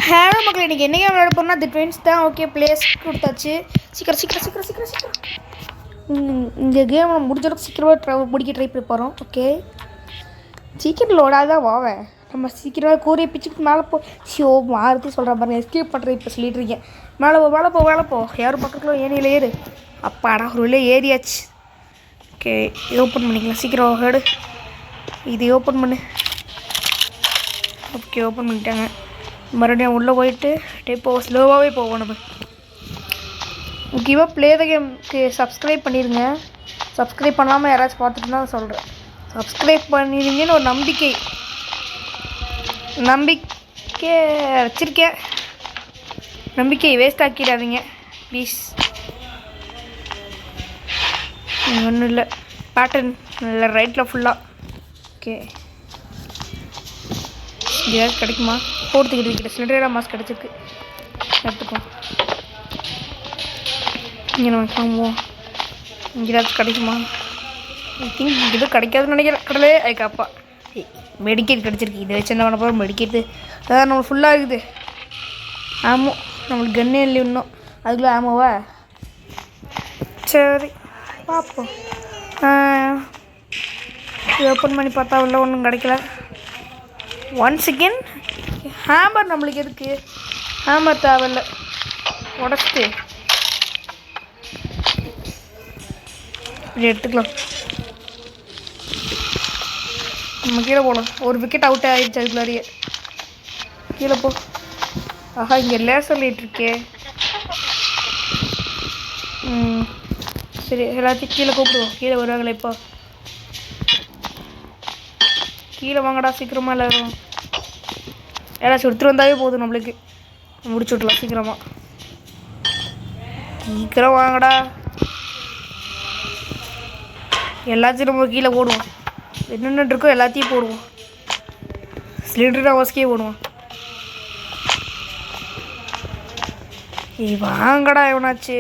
Hello மக்கள், இன்றைக்கி என்ன கேம் விளையாட போகிறோம்னா தி ட்வின்ஸ் தான். ஓகே, பிளேஸ் கொடுத்தாச்சு. சீக்கிரம் இந்த கேம் முடிஞ்ச அளவுக்கு சீக்கிரமாக முடிக்க ட்ரை பண்ணி போகிறோம். ஓகே, சீக்கிரம் லோடாக தான் வாவேன். நம்ம சீக்கிரமாக கூறிய பிச்சுக்கு மேலே போ. மாறுதி சொல்கிற பாருங்க, எஸ்கேப் பண்ணுறேன் இப்போ சொல்லிட்டு இருக்கேன். மேலே போ யாரும் பக்கத்தில் ஏனியில் ஏறு. அப்பாடா, ஒரு வழியாக ஏறியாச்சு. ஓகே, இது ஓப்பன் பண்ணிக்கலாம். சீக்கிரம் ஹேடு இது ஓப்பன் பண்ணு. ஓகே, ஓப்பன் பண்ணிட்டாங்க. மறுபடியும் உள்ளே போயிட்டு ஸ்லோவாகவே போவோம் நம்ம. முக்கியமாக ப்ளே த கேமுக்கு சப்ஸ்கிரைப் பண்ணிடுங்க. சப்ஸ்கிரைப் பண்ணாமல் யாராச்சும் பார்த்துட்டு தான் சொல்கிறேன். சப்ஸ்கிரைப் பண்ணிடுங்கன்னு ஒரு நம்பிக்கை வச்சுருக்கேன். நம்பிக்கையை வேஸ்ட் ஆக்கிடாதீங்க ப்ளீஸ். ஒன்றும் இல்லை, பேட்டர்ன் இல்லை ரைட்டில் ஃபுல்லாக. ஓகே, ஏதாவது கிடைக்குமா? போகிறதுக்கிட்ட சிலிண்டரா மாஸ்க் கிடச்சிருக்கு, எடுத்துப்போம். இங்கே நம்ம கிளம்புவோம். இங்கே ஏதாச்சும் கிடைக்குமா? ஐ திங்க் இங்கே எதுவும் கிடைக்காதுன்னு நினைக்கிறேன். கடலே அதுக்கப்பா மெடிக்கேட் கிடச்சிருக்கு. இதை வச்சு என்ன பண்ண போகிறோம்? மெடிக்கேட்டு அதான் நம்மளுக்கு ஃபுல்லாக இருக்குது. ஆமோ, நம்மளுக்கு கன்னே இல்லை இன்னும். அதுக்குள்ளே ஆமோவா? சரி பார்ப்போம். இது ஓப்பன் பண்ணி பார்த்தா உள்ள ஒன்றும் கிடைக்கல. ஒன்ஸ் அகெயின் ஹேமர் நம்மளுக்கு எதுக்கு? ஹேமர் தேவையில்ல, உடச்சிட்டு இப்படி எடுத்துக்கலாம். நம்ம கீழே போகலாம். ஒரு விக்கெட் அவுட் ஆகிடுச்சு அதுக்குள்ளாரியே. கீழே போ. ஆஹா, இங்கே லேசர் லைட் இருக்கே. சரி, எல்லாத்தையும் கீழே கூப்பிடுவோம். கீழே வருவாங்களே இப்போ. கீழே வாங்கடா சீக்கிரமாக. எல்லோரும் யாராச்சும் ஒருத்தர் வந்தாவே போதும், நம்மளுக்கு முடிச்சு விட்லாம் சீக்கிரமாக. சீக்கிரம் வாங்கடா. எல்லாத்தையும் நம்ம கீழே போடுவோம். என்னென்ன இருக்கோ எல்லாத்தையும் போடுவோம். சிலிண்டர் அவஸ்கே போடுவோம். வாங்கடா எவனாச்சு.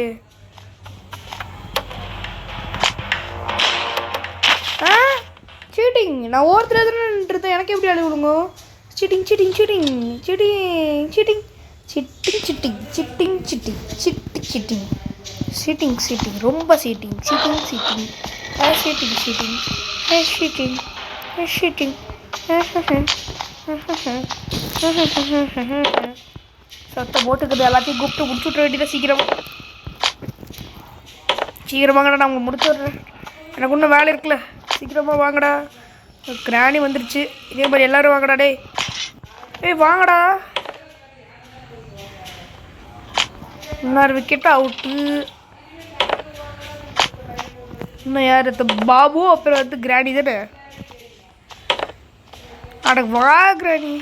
சீட்டிங். நான் ஒருத்தர் எதுன்னு எனக்கு எப்படி அழி விடுங்க? சீட்டிங் ரொம்ப சீட்டிங். சத்தம் போட்டுக்குது. எல்லாத்தையும் கூப்பிட்டு முடிச்சு விட்ற வேண்டியதான். சீக்கிரம் வாங்கடா, நான் உங்களை முடிச்சு விட்றேன். எனக்கு இன்னும் வேலை இருக்குல்ல. சீக்கிரமாக வாங்கடா. கிராணி வந்துருச்சு. இதே மாதிரி எல்லோரும் வாங்கடா. வாங்கடா. இன்னொரு விக்கெட்டு அவுட்டு. இன்னும் யார்? பாபு, அப்புறம் கிராணி தானே. அட வா கிராணி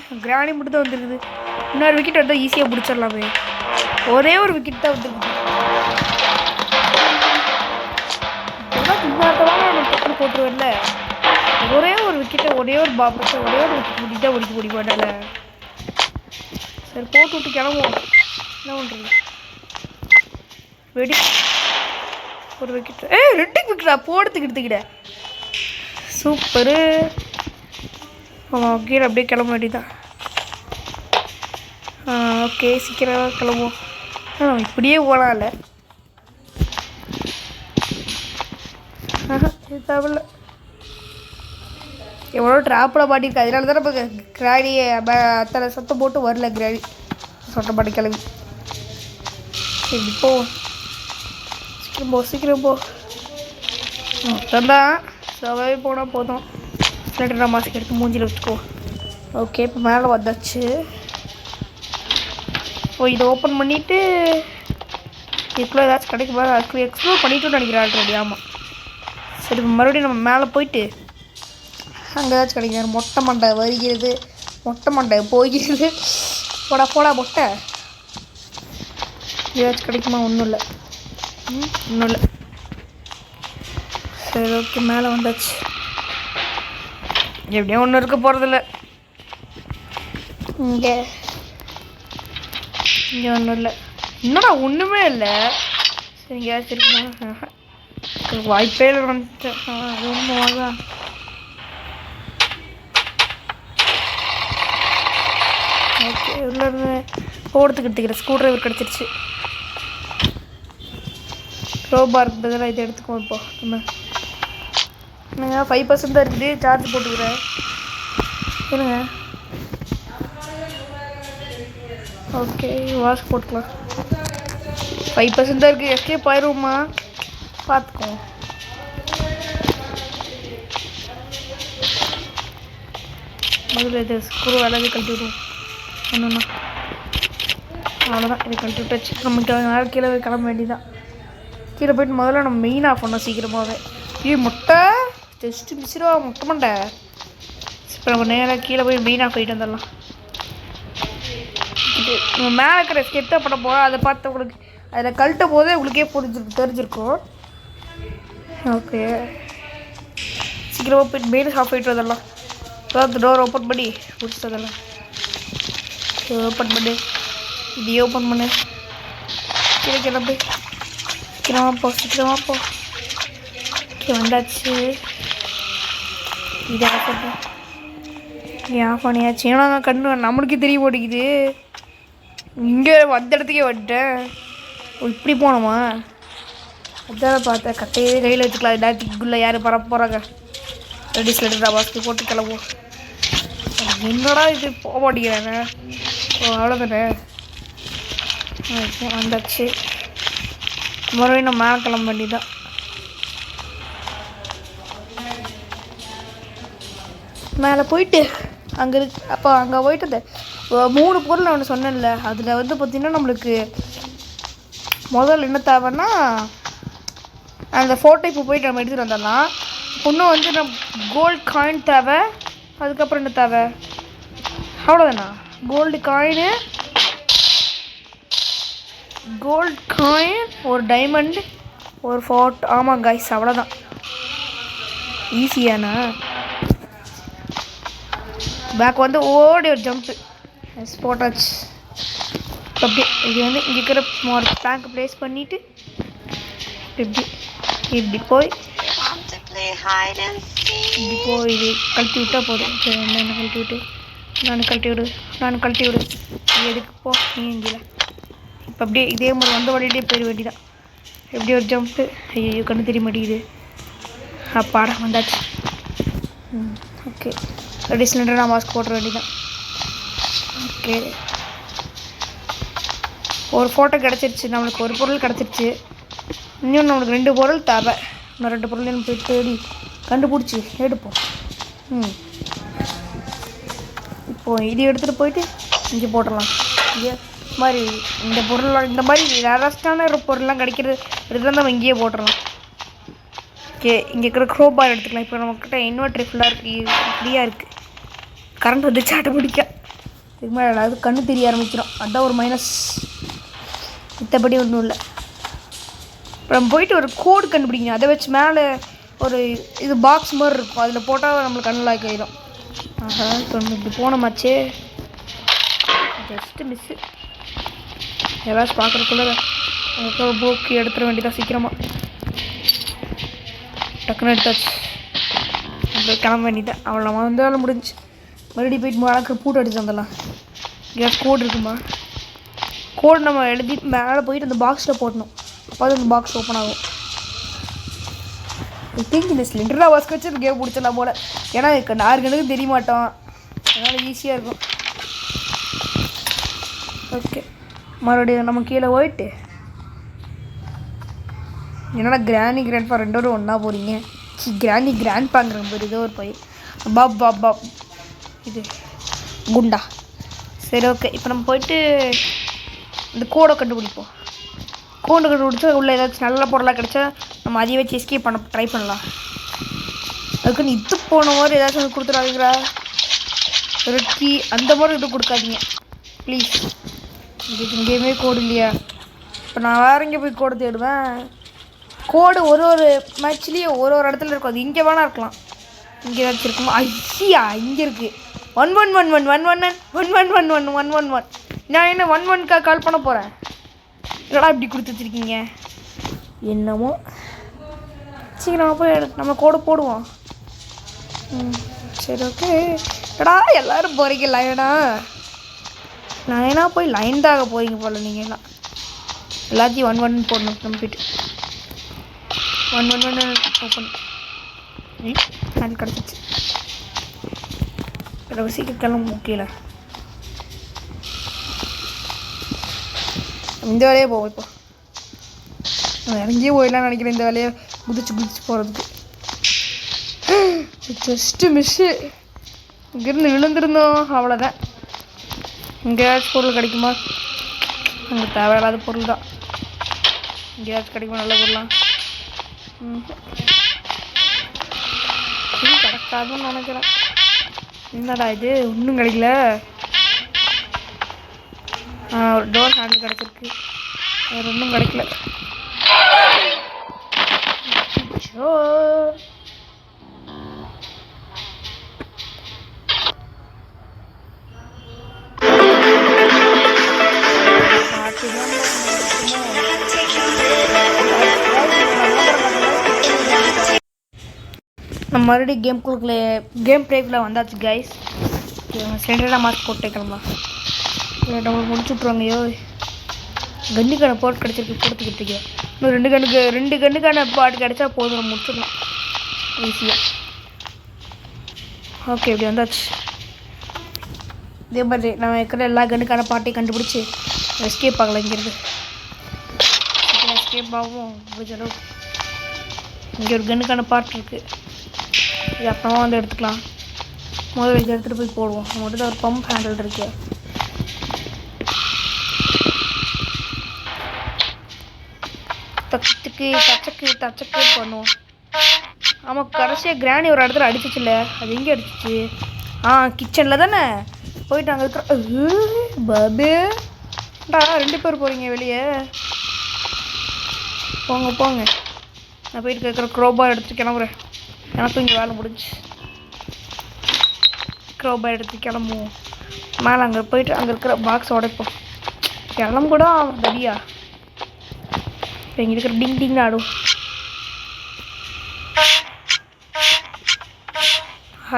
மட்டும் தான் வந்துருக்குது. இன்னொரு விக்கெட் வந்தால் ஈஸியாக பிடிச்சிடலாமே. ஒரே ஒரு விக்கெட் தான் வந்துருக்குது. நான் போட்டுருவேன்ல. ஒரே ஒரு விக்கெட்டை, ஒரே ஒரு பாபத்தை, ஒரே ஒரு விக்கெட் முடிக்க தான் முடிக்க முடியுமாட்டால. சரி, போட்டு விட்டு கிளம்புவோம். என்ன பண்ணுறது? வெடி ஒரு விக்கெட். ரெண்டு விக்கெட்டா போடுறதுக்கு எடுத்துக்கிட்ட. சூப்பரு. கீழே அப்படியே கிளம்ப வேண்டியதான். ஓகே, சீக்கிரம் கிளம்புவோம். இப்படியே போகலாம்ல. இது தேவையில்ல. எவ்வளோ ட்ராப்பில் மாட்டிருக்கு. அதனால தானே இப்போ கிராணி அத்தனை சத்தம் போட்டு வரல. கிராணி சொட்ட மாட்டி கிளம்பி. சரி போ, சீக்கிரம் போ. மொத்தம்தான் சவாவே போனால் போதும். சிலிண்டர் மாஸ்க் எடுத்து மூஞ்சில் வச்சுக்கோ. ஓகே, இப்போ மேலே வந்தாச்சு. இதை ஓப்பன் பண்ணிவிட்டு இதுக்குள்ளே ஏதாச்சும் கிடைக்குமா? அதுக்கு எக்ஸ்ப்ளோர் பண்ணிவிட்டு நினைக்கிறேன் ஆல்ரெடி. ஆமாம். சரி, மறுபடியும் நம்ம மேலே போயிட்டு அங்கே ஏதாச்சும் கிடைக்கிறாரு. மொட்டை மண்டை வருகிறது, மொட்டை மண்டை போகிறது. போடா மொட்டை. ஏதாச்சும் கிடைக்குமா? ஒன்றும் இல்லை. சரி, ஓகே, மேலே வந்தாச்சு. எப்படியும் ஒன்றும் இருக்க போகிறதில்ல. இங்கே ஒன்றும் இல்லை. என்னடா ஒன்றுமே இல்லை. சரி, இங்கே ஏதாச்சும் இருக்குமா? வாய்ப்பே இல்லை. வந்துட்டேன். அது ஒன்றும் ஓகே உள்ள போடுறதுக்கு எடுத்துக்கிறேன். ஸ்க்ரூ ட்ரைவர் கிடச்சிருச்சு. ரோபார்க்கு பதிலாக இதை எடுத்துக்குவோம். இப்போ நம்ம என்னங்க 5% தான் இருக்குது. சார்ஜ் போட்டுக்கிறேன் என்னங்க. ஓகே வாஷ் போட்டுக்கலாம். 5% தான் இருக்குது. எஸ்கேப் ஆயிடுவோம்மா, பார்த்துக்கோங்க. முதல்ல இது ஸ்க்ரூ எல்லாத்தையும் கழட்டி விடுவோம். ஒன்றுண்ணா அவ்வளோதான். இதை கழட்டி விட்டாச்சு. நமக்கு நேரம் கீழே கிளம்ப வேண்டியதான். கீழே போய்ட்டு முதல்ல நம்ம மெயின் ஆஃப் பண்ணோம் சீக்கிரமாகவே. முட்டை ஜஸ்ட்டு மிஸ்ரா முட்டை மண்டை. இப்போ நம்ம நேராக கீழே போய் மெயின் ஆஃப் ஆகிட்டு வந்துடலாம். இது நம்ம மேலே இருக்கிற ஸ்கெட் தான் பண்ண போகிறோம். அதை பார்த்து உங்களுக்கு அதில் கழட்டும் போதே உங்களுக்கே தெரிஞ்சிருக்கும். ஓகே சீக்கிரமாக போய்ட்டு மெயின் ஆஃப் ஆகிட்டு வந்துடலாம். இப்போ டோர் ஓப்பன் பண்ணி முடிச்சதெல்லாம் ஓப்பன் பண்ணு. இது ஓப்பன் பண்ணு. கீழே கிளம்பு. சீக்கிரமாக போ. ஓகே வந்தாச்சு. இதை ஆஃப் பண்ணு. ஆஃப் பண்ணியாச்சு. ஏன்னா கண்ணு நம்மளுக்கே தெரிய மாட்டேங்குது. இங்கே வந்த இடத்துக்கே வந்துட்டேன். இப்படி போனோமா? அதான் பார்த்தேன். கட்டையே கையில் வச்சுக்கலாம். எல்லாத்துக்குள்ளே யார் பரப்ப போகிறாங்க. ரெடி சிலிண்டர் வாஸ்து போட்டு கிளம்புவோம். என்னடா இது போக மாட்டேங்கிறேன். ஓ அவ்வளோதானே. ஓகே வந்தாச்சு. மறுபடியும் நம்ம மேலே கிளம்ப வேண்டியதான். மேலே போயிட்டு அங்கே இருக்கு. அப்போ அங்கே போயிட்டு அந்த 3 பொருள் நான் ஒன்று சொன்னேன்ல, அதில் வந்து பார்த்திங்கன்னா நம்மளுக்கு முதல்ல என்ன தேவைன்னா அந்த ஃபோட்டோ இப்போ போயிட்டு நம்ம எடுத்துகிட்டு வந்துடலாம். இன்னும் வந்து நம்ம கோல்டு காயின் தேவை. அதுக்கப்புறம் என்ன தேவை? அவ்வளோதாண்ணா. கோல்டு காயின் ஒரு டைமண்ட் ஒரு ஃபோட்டோ. ஆமாம் கைஸ் அவ்வளோதான். ஈஸியாண்ணா. பேக் வந்து ஓடி ஒரு ஜம்ப்பு போட்டாச்சு. அப்படியே இது வந்து இங்கே இருக்கிற பேங்க் ப்ளேஸ் பண்ணிவிட்டு இப்படி போய் இது கழட்டி விட்டால் போதும். சரி என்ன கழட்டி விட்டு நான் கழட்டி விடு. எதுக்கு போ நீ இங்கே. இப்போ அப்படியே இதே மாதிரி வந்த வழியிலே போயிட வேண்டியதான். எப்படி ஒரு ஜம்ப்பு. ஐயோ கண்ணு தெரிய மாட்டேங்குது. அப்பாடா வந்தாச்சு. ஓகே ரெடி சிலிண்டர் நான் மாஸ்க் போட்டுற வேண்டியதான். ஓகே ஒரு ஃபோட்டோ கிடச்சிருச்சு. நம்மளுக்கு ஒரு பொருள் கிடச்சிருச்சு. இன்னும் நம்மளுக்கு 2 பொருள் தேவை. இன்னும் 2 பொருள் போய் தேடி கண்டுபிடிச்சி எடுப்போம். இப்போது இது எடுத்துகிட்டு போயிட்டு இங்கே போட்டுடலாம். இங்கே மாதிரி இந்த மாதிரி ரேரஸ்டான பொருள்லாம் கிடைக்கிறது இருந்தால் நம்ம இங்கேயே போட்டுடலாம். ஓகே இங்கே இருக்கிற க்ரோபார் எடுத்துக்கலாம். இப்போ நம்மக்கிட்ட இன்வெர்ட்ரி ஃபுல்லாக இருக்குது, ஃப்ரீயாக இருக்குது. கரண்ட் வந்து சாட்டை பிடிக்க இதுக்கு மேலே அது கண்ணு தெரிய ஆரம்பிக்கிறோம். அதுதான் ஒரு மைனஸ். மற்றபடி ஒன்றும் இல்லை. இப்போ நம்ம போயிட்டு ஒரு கோடு கண்டுபிடிக்கணும். அதை வச்சு மேலே ஒரு இது பாக்ஸ் மாதிரி இருக்கும். அதில் போட்டால் நம்மளுக்கு கண்ணில் ஆகிடும். ஆஹா இப்போ நம்ம இப்படி போனோமாச்சே. Just miss. ஏதாச்சும் பார்க்குறதுக்குள்ள போக்கு எடுத்துட வேண்டியதான் சீக்கிரமாக. டக்குன்னு எடுத்தாச்சு. இப்போ கிளம்ப வேண்டியதான். அவ்வளோ வந்தாலும் முடிஞ்சு. மறுபடியும் போயிட்டு வளர்க்குற பூட்டு அடிச்சு வந்துடலாம். இங்கே கோடு இருக்குமா? கோடு நம்ம எழுதி மேலே போயிட்டு அந்த பாக்ஸில் போடணும். அப்போ அது அந்த பாக்ஸ் ஓப்பன் ஆகும். ஐ திங்க் இந்த சிலிண்டராக வாஸ்க் வச்சு இந்த கேம் பிடிச்சிடலாம் போல். ஏன்னா யாருக்கனுக்கும் தெரிய மாட்டோம். அதனால் ஈஸியாக இருக்கும். ஓகே மறுபடியும் நம்ம கீழே போயிட்டு என்னடா கிராண்டி கிராண்ட்பா 2 பேரும் ஒன்றா போகிறீங்க. கிராண்ட் பாங்கிற மாதிரி ஏதோ ஒரு பையன் பாப் இது குண்டா. சரி ஓகே இப்போ நம்ம போயிட்டு இந்த கோடை கண்டுபிடிப்போம். கோடை கண்டுபிடிச்சா உள்ள ஏதாச்சும் நல்ல பொருளாக கிடச்சா நம்ம அதையே வச்சு எஸ்கேப் பண்ண ட்ரை பண்ணலாம். அதுக்குன்னு இது போன மாதிரி ஏதாச்சும் கொடுத்துடாதீங்களா. ரெட்கி அந்த மாதிரி இது கொடுக்காதீங்க ப்ளீஸ். இதுக்கு எங்கேயுமே கோடு இல்லையா? இப்போ நான் வேறு எங்கே போய் கோடு தேடுவேன். கோடு ஒரு மேட்ச்லேயும் ஒரு இடத்துல இருக்கும். அது இங்கே வேணா இருக்கலாம். இங்கே ஏதாச்சும் இருக்குமா? ஐயா இங்கே இருக்குது. 1111111111111. நான் என்ன 11க்காக கால் பண்ண போகிறேன். என்னடா இப்படி கொடுத்து வச்சுருக்கீங்க? என்னமோ சீக்கிரமாக போய் நம்ம கோடு போடுவோம். சரி ஓகே. எடா எல்லோரும் போகிறீங்களா? ஏடா லைனாக போய் லைன் தாக போகிறீங்க போல் நீங்கள் எல்லாம். எல்லாத்தையும் 1 போடணும் கம்ப்ளீட். 1 ஓப்பன் அது கிடச்சிச்சு. சீக்கிரம் முக்கியல இந்த வேலையே போவோம். இப்போ நான் இறங்கியே போயிடலாம்னு நினைக்கிறேன். இந்த வேலையை குதிச்சு போகிறதுக்கு. Just miss. இங்கேருந்து விழுந்திருந்தோம், அவ்வளோதான். எங்கேயாச்சும் பொருள் கிடைக்குமா? அங்கே தேவையில்லாத பொருள் தான். எங்கேயாச்சும் கிடைக்குமா நல்ல பொருளாம்? கிடைக்காதுன்னு நினைக்கிறேன். என்னடா இது ஒன்றும் கிடைக்கல. ஒரு டோர் ஹேண்டில் கிடச்சிருக்கு, வேறு ஒன்றும் கிடைக்கல. நம்ம மறுபடியும் கேம் ப்ளேக்குள்ளே வந்தாச்சு கைஸ். சென்டராக மார்க் போட்டுக்கலாம். நம்மளுக்கு முடிச்சு விட்ருவாங்கயோ. கன்னுக்கான பாட் கிடச்சிருக்கு, போட்டுக்கிட்டு இருக்கேன். இன்னும் 2 கன்னுக்கான பாட் கிடச்சா போதும், நம்ம முடிச்சிடலாம் ஈஸியாக. ஓகே, இப்படி வந்தாச்சு. இதே மாதிரி நம்ம இருக்கிற எல்லா கன்னுக்கான பாட்டையும் கண்டுபிடிச்சி எஸ்கேப் ஆகலாம். இங்கேருந்து எஸ்கேப் ஆகும். இங்கே ஒரு கன்னுக்கான பாட் இருக்குது, இது அப்புறமா வந்து எடுத்துக்கலாம். முதல்ல இதை எடுத்துகிட்டு போய் போடுவோம். நம்மகிட்ட ஒரு பம்ப் ஹேண்டில் இருக்கு. தச்சக்கு பண்ணுவோம். ஆமாம், கடைசியாக கிராணி ஒரு இடத்துல அடிச்சிச்சுல்ல, அது எங்கே அடிச்சிச்சு? கிச்சனில் தானே. போயிட்டு அங்கே இருக்கிற பாபுடா 2 பேர் போகிறீங்க வெளியே. போங்க. நான் போயிட்டு கேட்குற க்ரோபார் எடுத்துகிட்டு கிளம்புறேன். எனக்கும் இங்கே வேலை முடிஞ்சு. க்ரோபார் எடுத்து கிளம்புவோம். மேலே அங்கே போயிட்டு அங்கே இருக்கிற பாக்ஸ் உடைப்போம். கிளம்புடா தடியா. இப்போ இங்கே இருக்கிற டிங் ஆடும்.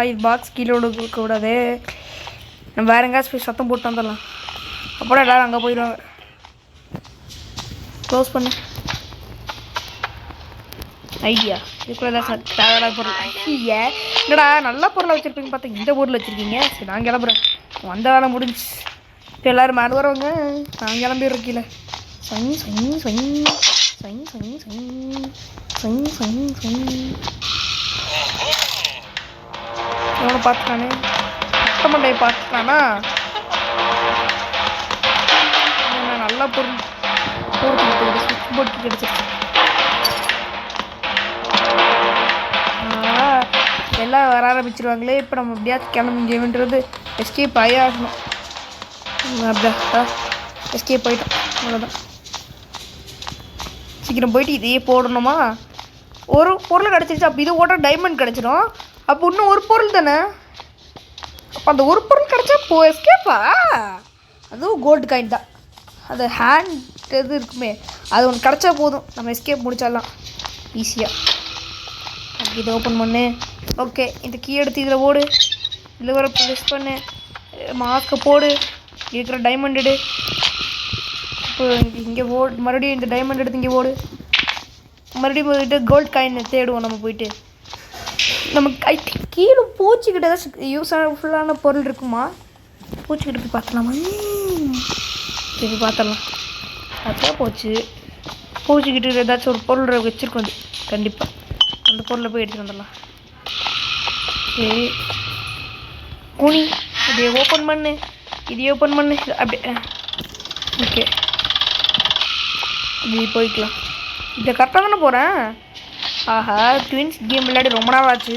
இது பாக்ஸ் கீழே விடக்கூடாது. நம்ம வேறு எங்கேயாச்சும் போய் சத்தம் போட்டு வந்துடலாம். அப்புறம் எல்லோரும் அங்கே போயிடுவாங்க. க்ளோஸ் பண்ணு. ஐடியா இதுக்குள்ள ஏதாவது தேவையான பொருள். ஐயா என்னடா நல்ல பொருளை வச்சுருப்பீங்க பார்த்தா இந்த பொருள் வச்சுருக்கீங்க. சரி, நான் கிளம்புறேன். வந்த வேலை முடிஞ்சு. இப்போ எல்லோரும் மேலே வரவங்க, நான் கிளம்பிடுறேன் கீழே. எவ்வளோ பார்த்துட்டானே, மண்டையை பார்த்துட்டானா. நல்ல பொருள் சுவிட்ச் போர்டு கிடச்சிருச்சு. எல்லாம் வர ஆரம்பிச்சிருவாங்களே. இப்போ நம்ம எப்படியாச்சும் கிளம்பிங்கன்றது எஸ்கேப் ஆகி ஆகணும். அப்படியா எஸ்கேப் ஆகிட்டோம், அவ்வளோதான். சீக்கிரம் போயிட்டு இதையே போடணுமா? ஒரு பொருள் கிடச்சிருச்சு. அப்போ இது ஓட்ட டைமண்ட் கிடச்சிடும். அப்போ இன்னும் ஒரு பொருள் தானே. அப்போ அந்த ஒரு பொருள் கிடச்சா எஸ்கேப்பா? அதுவும் கோல்டு காயின் தான். அது ஹேண்ட் இது இருக்குமே, அது ஒன்று கிடச்சா போதும், நம்ம எஸ்கேப் முடிச்சிடலாம் ஈஸியாக. இதை ஓப்பன் பண்ணு. ஓகே, இந்த கீ எடுத்து இதில் போடு. இதில் வர ப்ரெஸ் பண்ணு. மாஸ்க்கை போடு. இருக்கிற டைமண்ட் எடு. இப்போ இங்கே போடு. மறுபடியும் இந்த டைமண்ட் எடுத்து இங்கே போடு. மறுபடியும் போயிட்டு கோல்டு காயின் தேடுவோம். நம்ம போயிட்டு நமக்கு கீழே பூச்சிக்கிட்ட ஏதாச்சும் யூஸ்ஃபுல்லான பொருள் இருக்குமா? பூச்சிக்கிட்ட போய் பார்த்துலாமா? சரி, பார்த்துடலாம். அதுதான் போச்சு. பூச்சிக்கிட்டு ஏதாச்சும் ஒரு பொருள் வச்சுருக்கோம் அது கண்டிப்பாக. அந்த பொருளை போய் எடுத்துகிட்டு வந்துடலாம். சரி, குனி. இதை ஓப்பன் பண்ணு. அப்படியே. ஓகே, இப்படி போய்க்கலாம். இதை கரெக்டாக தானே போகிறேன். ஆஹா, ட்வின்ஸ் கேம் விளையாடி ரொம்ப நாள் ஆச்சு.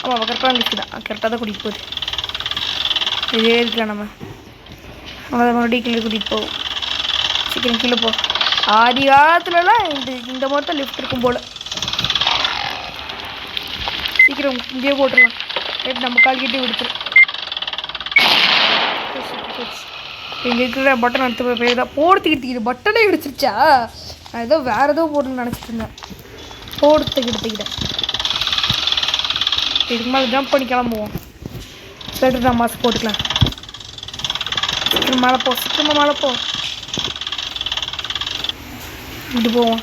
ஆமாம், கரெக்டாக இருந்துச்சு தான். கரெக்டாக தான் கூட்டிகிட்டு போகுது. இதே இருக்கலாம் நம்ம. அதை மறுபடியும் கீழே கூட்டிகிட்டு போவோம். சீக்கிரம் கீழே போ. ஆதி காலத்துலலாம் இந்த மாதிரி தான் லிஃப்ட் இருக்கும் போல். சீக்கிரம் இங்கேயே போட்டுடலாம். ரைட், நம்ம கால் கிட்டே விடுத்துரும். இங்கே இருக்கிற பட்டன் எடுத்து போய் தான் போடுத்துக்கிட்டு. இது பட்டனே கிடச்சிருச்சா? நான் ஏதோ வேறு ஏதோ போடணும்னு நினச்சிட்டு இருந்தேன். போடுத்துக்கிட்டேன். இதுக்கு மேலே ஜம்ப் பண்ணி கிளம்புவோம். ஸ்வெட்டர் தான் மாஸ்க் போட்டுக்கலாம். சீக்கிரம் மேலே போ, சீக்கிரமாக மேலே போ. இப்படி போவோம்,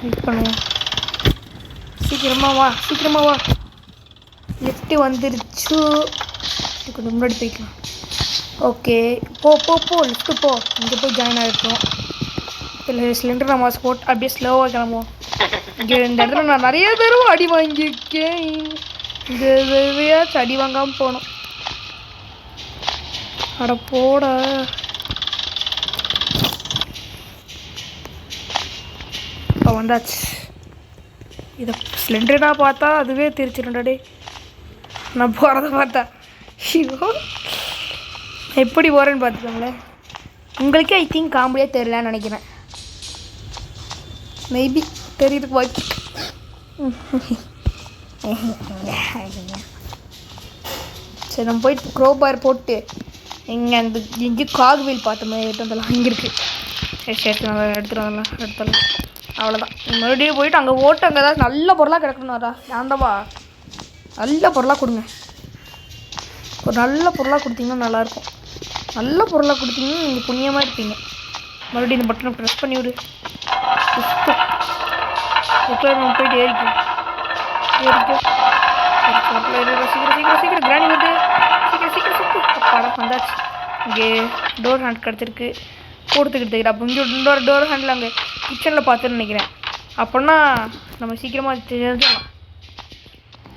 வெயிட் பண்ணுவோம். சீக்கிரமாக வா, சீக்கிரமாக வா. லிஃப்ட்டு வந்துருச்சு. கொஞ்சம் முன்னாடி போய்க்கலாம். ஓகே, போ போ போ, லிஃப்ட்டு போ. இங்கே போய் ஜாயின் ஆகிருக்கோம். இல்லை சிலிண்டர் நம்ம ஸ்போர்ட் அப்படியே ஸ்லோவாக கிளம்புவோம். இங்கே இந்த இடத்துல நான் நிறைய தடவை அடி வாங்கியிருக்கேன். இந்த தடவையாச்சும் அடி வாங்காமல் போகணும். அட போட. இப்போ வந்தாச்சு. இதை சிலிண்டர்னா பார்த்தா அதுவே தெரிச்சிருண்டாடே. நான் போகிறத பார்த்தா ஐயோ எப்படி போகிறேன்னு பார்த்துக்கோங்களேன். உங்களுக்கே ஐ திங்க் காமெடியாக தெரியலான்னு நினைக்கிறேன். மேபி தெரியுதுக்கு வாய்ப்பு. சரி நம்ம போயிட்டு க்ரோபார் போட்டு இங்கே அந்த இங்கே காக்வீல் பார்த்தோமே எடுத்து வந்துடலாம். இங்கே இருக்குது. சரி எடுத்துகிட்டு வந்துடலாம். அவ்வளோதான். மறுபடியும் போயிட்டு அங்கே ஓட்டு அங்கே ஏதாவது நல்ல பொருளாக கிடக்கணும்டா. ஏன்டவா நல்ல பொருளாக கொடுங்க. ஒரு நல்ல பொருளாக கொடுத்தீங்கன்னா நல்லாயிருக்கும். நல்ல பொருளாக கொடுத்தீங்கன்னா நீங்கள் புண்ணியமாக இருப்பீங்க. மறுபடியும் இந்த பட்டனை ப்ரெஸ் பண்ணி விடு. இப்போ நம்ம போயிட்டு ஏறிக்கும். சீக்கிரம் கிராணி வருது. சீக்கிரம் படம் வந்தாச்சு. இங்கே டோர் ஹேண்ட் கிடச்சிருக்கு. கொடுத்துக்கிட்டு அப்போ இங்கே டோர் ஹேண்டில் அங்கே கிச்சனில் பார்த்துன்னு நினைக்கிறேன். அப்படின்னா நம்ம சீக்கிரமாக தெரிஞ்சிடலாம்.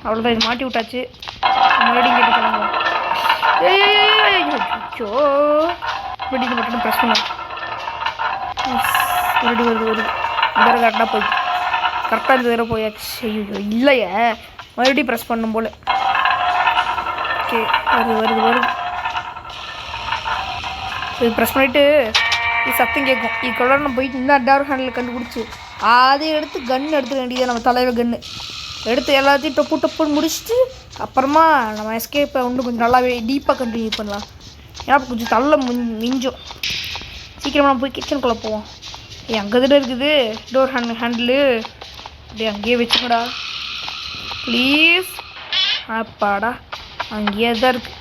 அவ்வளோதான், இது மாட்டி விட்டாச்சு. மறுபடியும் கேட்டு கிளம்புவோம். ஐயோ மறுபடியும் இந்த பட்டன் ப்ரெஸ் பண்ணுவோம். மறுபடியும் வருது. இந்த தடவை கரெக்டாக போயிடுச்சு. கரெக்டாக இந்த தடவை போயாச்சு. ஐயோ இல்லையே, மறுபடியும் ப்ரெஸ் பண்ணும் போல். ஓகே வருது. இது ப்ரெஸ் பண்ணிவிட்டு இது சத்தம் கேட்கும். இது கலர் நம்ம போயிட்டு இந்த டோர் ஹேண்டில் கண்டுபிடிச்சி அதை எடுத்து கன்று எடுத்துக்க வேண்டியது. நம்ம தலையில் கன்று எடுத்து எல்லாத்தையும் டப்புன்னு முடிச்சுட்டு அப்புறமா நம்ம எஸ்கேப்பை இன்னும் கொஞ்சம் நல்லாவே டீப்பாக கண்டினியூ பண்ணலாம். ஏன்னா கொஞ்சம் தள்ள மிஞ்சும். சீக்கிரமாக நம்ம போய் கிச்சனுக்குள்ளே போவோம். அங்கே தானே இருக்குது டோர் ஹேண்டிலு. அப்படியே அங்கேயே வச்சுக்கடா ப்ளீஸ். அப்பாடா அங்கேயே தான் இருக்குது.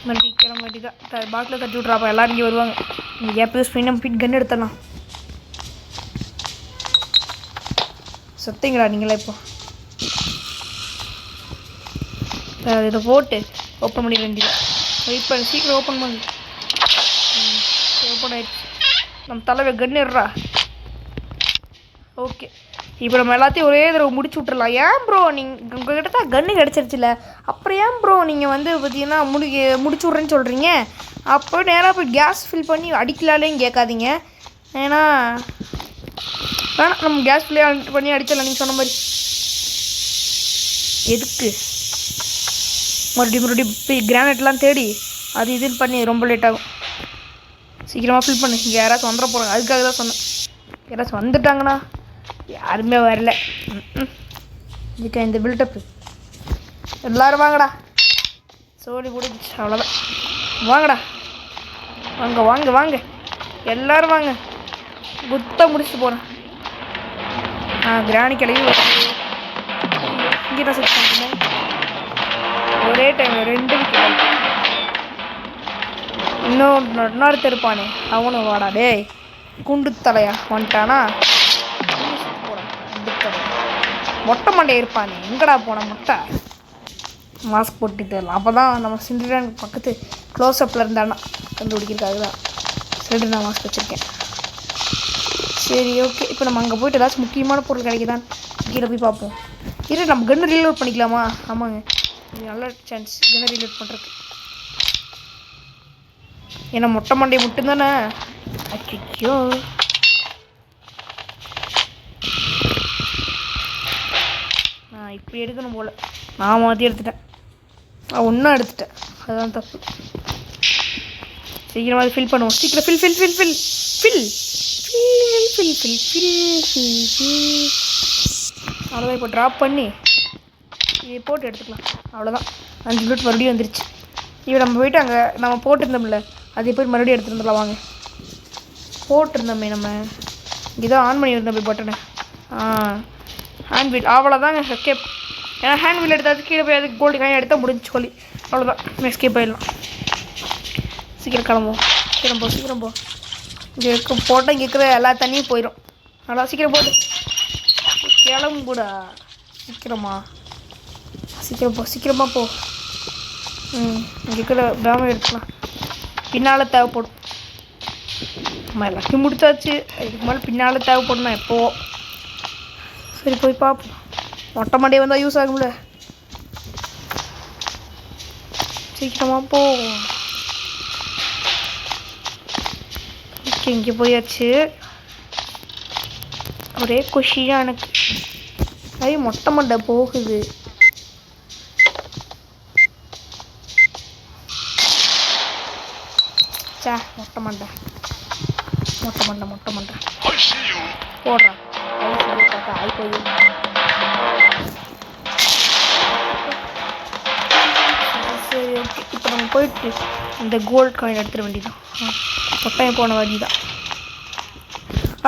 மறுபடியும் கிளம்ப வேண்டியதான். பாட்டில் தட்டி விட்றாப்பா, எல்லோரும் இங்கே வருவாங்க. இங்கே கேப் யூஸ் பண்ணி நம்ம பிட் கன்று எடுத்தலாம். சத்திங்களா நீங்களே இப்போ இதை போட்டு ஓப்பன் பண்ணி வேண்டியது. வெயிட் பண்ணி சீக்கிரம் ஓப்பன் பண்ணி. ஓப்பன் ஆயிடுச்சு. நம்ம தலைவை கன்னிடுறா. ஓகே, இப்போ நம்ம எல்லாத்தையும் ஒரே தடவை முடிச்சு விட்றலாம். ஏன் ப்ரோ நீங்கள் உங்கள்கிட்ட தான் கன்று கிடச்சிருச்சுல, அப்புறம் ஏன் ப்ரோ நீங்கள் வந்து பார்த்தீங்கன்னா முடிச்சு விட்றேன்னு சொல்கிறீங்க? அப்போ நேராக போய் கேஸ் ஃபில் பண்ணி அடிக்கலாலேயும் கேட்காதீங்க. ஏன்னா வேணாம், நம்ம கேஸ் ஃபில் பண்ணி அடிச்சிடலாம் நீங்கள் சொன்ன மாதிரி. எதுக்கு மறுபடியும் போய் கிரானைட்லாம் தேடி அது இதுன்னு பண்ணி ரொம்ப லேட் ஆகும். சீக்கிரமாக ஃபில் பண்ணு. இங்கே யாராச்சும் வந்துட போகிறாங்க, அதுக்காக தான் சொன்னேன். யாராச்சும் வந்துட்டாங்கண்ணா, யாருமே வரல. இதுக்கு இந்த பில்டப்பு எல்லோரும் வாங்கடா. சோழி முடிஞ்சிச்சு, அவ்வளோதான். வாங்கடா, வாங்க எல்லோரும் வாங்க. குத்த முடிச்சுட்டு போகிறேன். கிராணி கிளம்பி இங்கே தான் செட் பண்ணுறேன். ஒரே டைம் 2 இன்னொருத்தர் இருப்பானே அவனும் வாடா. டேய் குண்டு தலையா வந்துட்டானா? மொட்டை மண்டையை இருப்பானே, எங்கடா போன மொட்டை? மாஸ்க் போட்டு தரலாம். அப்போ தான் நம்ம சிலிண்டர் பக்கத்து க்ளோஸ்அப்பில் இருந்தானா கண்டுபிடிக்கிறதுக்காக தான் சிலிண்டர் நான் மாஸ்க் வச்சுருக்கேன். சரி ஓகே, இப்போ நம்ம அங்கே போய்ட்டு ஏதாச்சும் முக்கியமான பொருள் கிடைக்குதான் கீழே போய் பார்ப்போம். நம்ம கன்று ரீலோட் பண்ணிக்கலாமா? ஆமாங்க, இது நல்ல சான்ஸ் கன்று ரீலோட் பண்ணுறதுக்கு. ஏன்னா மொட்டை மண்டை மட்டும்தானே. அச்சோ நான் இப்படி எடுக்கணும் போல். நான் மாற்றி எடுத்துட்டேன். நான் ஒன்றும் எடுத்துட்டேன், அதுதான் தப்பு. சீக்கிரமாக ஃபில் பண்ணுவோம். சீக்கிரம் fill fill fill fill fill fill fill fill fill fill fill. அவ்வளோதான். இப்போ ட்ராப் பண்ணி இதை போட்டு எடுத்துக்கலாம். அவ்வளோதான். 5 மினிட் மறுபடியும் வந்துருச்சு. இப்போ நம்ம போயிட்டு அங்கே நம்ம போட்டிருந்தோம்ல, அதே போய் மறுபடியும் எடுத்துகிட்டு வந்துடலாம். வாங்க, போட்டிருந்தோமே நம்ம இதான் ஆன் பண்ணி இருந்தோம் போய் பட்டனை. ஹேண்ட் வீல் அவ்வளோதாங்க. எஸ்கேப். ஏன்னா ஹேண்ட் வீல் எடுத்தாச்சு கீழே போய் அதுக்கு கோல்டு காயின் எடுத்தால் முடிஞ்சு சொல்லி அவ்வளோதான், எஸ்கேப் போயிடலாம். சீக்கிரம் கிளம்புவோம். சீக்கிரம் போ. இங்கே போட்டால் இங்கே இருக்கிற எல்லா தண்ணியும் போயிடும். நல்லா சீக்கிரம் போடு. கிளம்பு கூட சீக்கிரமாக போ. இங்கே இருக்கிற பேமை எடுக்கலாம். பின்னால் தேவைப்படும். நம்ம எல்லாத்தையும் முடிச்சாச்சு. இதுக்கு மேலே பின்னால் தேவைப்படணும் எப்போ. சரி போய் பார்ப்போம். மொட்டை மாடியே வந்தால் யூஸ் ஆகும்ல. சீக்கிரமாக போ. ஓகே, இங்கே போயாச்சு. ஒரே குஷியாக எனக்கு. மொட்டை மண்டை போகுது. மொட்டை மண்டை போடுறான். சரி ஓகே, இப்போ நம்ம போயிட்டு இந்த கோல்ட் காயின் எடுத்துட வேண்டியதான். மொட்டையும் போன வழி தான்.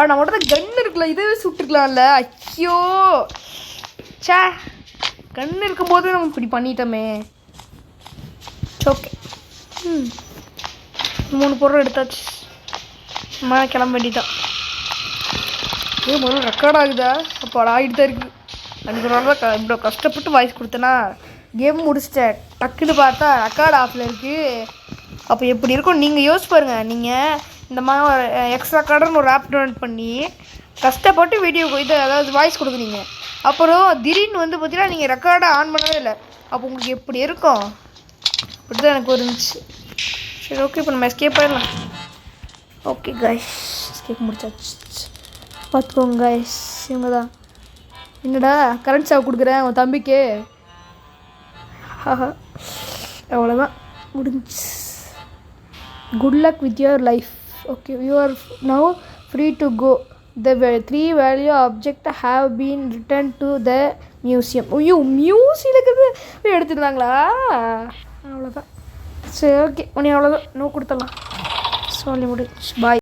நம்மகிட்ட தான் கன் இருக்குல்ல, இதே சுட்டுருக்கலாம்ல. ஐயோ கன் இருக்கும்போது நம்ம இப்படி பண்ணிட்டோமே. ஓகே, 3 பொருள் எடுத்தாச்சு. நம்ம கிளம்ப வேண்டியதான். முதல்ல ரெக்கார்ட் ஆகுதா? அப்போ ஆகிட்டு தான் இருக்குது. அன்றைக்கு நாள் தான் இவ்வளோ கஷ்டப்பட்டு வாய்ஸ் கொடுத்தேன்னா கேம் முடிச்சிட்டேன். டக்குன்னு பார்த்தா ரெக்கார்ட் ஆஃபில் இருக்குது. அப்போ எப்படி இருக்கும் நீங்கள் யோசிச்சு பாருங்கள். நீங்கள் இந்த மாதிரி எக்ஸ்ட்ரா ரெக்கார்டுன்னு ஒரு ஆப் டவுன்லோட் பண்ணி கஷ்டப்பட்டு வீடியோ இது அதாவது வாய்ஸ் கொடுக்குறீங்க. அப்புறம் திடீர்னு வந்து பார்த்தீங்கன்னா நீங்கள் ரெக்கார்டை ஆன் பண்ணவே இல்லை. அப்போ உங்களுக்கு எப்படி இருக்கும்? அப்படி தான் எனக்கு இருந்துச்சு. சரி ஓகே, இப்போ நம்ம எஸ்கேப் ஆயிடலாம். ஓகே கைஸ், எஸ்கேப் முடிச்சாச்சு. பார்த்துக்கோங்க கைஸ், இவங்க தான். என்னடா கரண்ட் ஷாக் கொடுக்குறேன் உன் தம்பிக்கு. அவ்வளோதான், முடிஞ்சு. Good luck with your life. Okay, you are now free to go. The 3 value objects have been returned to the museum. ஐயோ, மியூசியத்துக்கு எடுத்துருந்தாங்களா? அவ்வளோதான். சரி ஓகே, உனி அவ்வளோதான். நோ கொடுத்துடலாம். சொல்லி முடிச்சு. பாய்.